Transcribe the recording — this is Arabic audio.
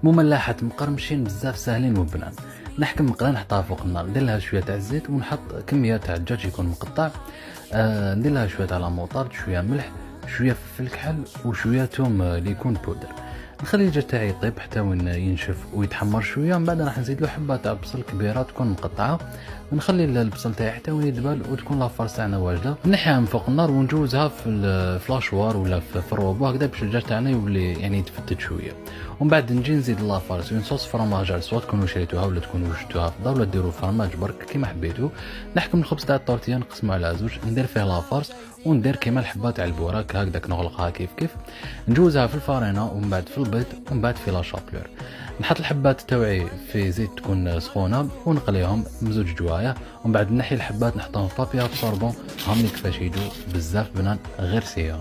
مملحة مقرمشين بزاف ساهلين وبنان. نحكم مقله نحطها فوق النار، ندير لها شويه تاع الزيت ونحط كميه تاع الدجاج يكون مقطع. ندير لها شويه تاع لا شويه ملح، شويه فلفل كحل وشويه توم اللي يكون بودر. نخلي الدجاج تاعي يطيب حتى وين ينشف ويتحمر شويه، من بعد راح نزيد له حبه تاع بصل كبيره تكون مقطعه، ونخلي البصل تاعي حتى وين يدبل وتكون لافارس تاعنا واجده. نحيها من فوق النار ونجوزها في الفلاشوار ولا في الروبو هكذا باش الدجاج تاعنا يولي يعني يتفتت شويه. ومن بعد نجي نزيد لافارس اون صوص فرماج، سواء تكونوا شريتوها ولا تكونوا وجدتوها في الدار ولا ديروا فرماج برك كيما حبيتو. نحكم الخبز تاع الطورتيه نقسمو على زوج، ندير فيه لافارس وندير كيما الحبه تاع البوراك هكذاك نغلقها كيف كيف، نجوزها في الفارينه ومن بعد في البيض ومن بعد في لا شابلور. نحط الحبات تاوعي في زيت تكون سخونه ونقليهم بزوج جوايه، ومن بعد نحي الحبات نحطهم في بابي ابسوربون. هامني كيفاش يجو بزاف بنان غير سيا.